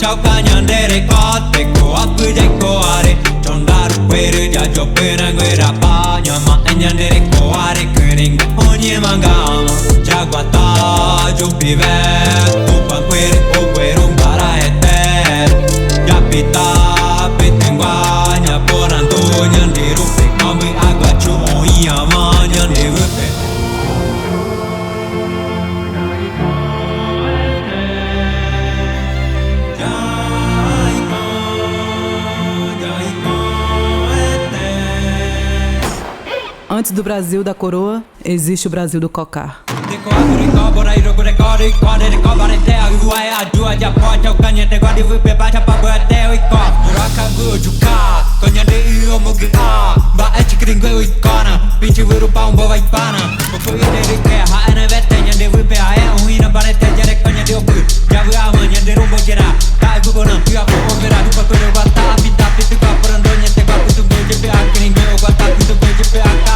chauka nyandere kote ko apu jai ko are chondaru kweru ja jopena guera pa nyama nyandere ko are kuring onye mangama jaguata jopive kupa kweru o kweru bara eter japita petengwa nya porando nyanderu pe kambi agua chu oyama nyanderu pe Antes do Brasil da coroa, existe o Brasil do cocar.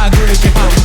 Agulha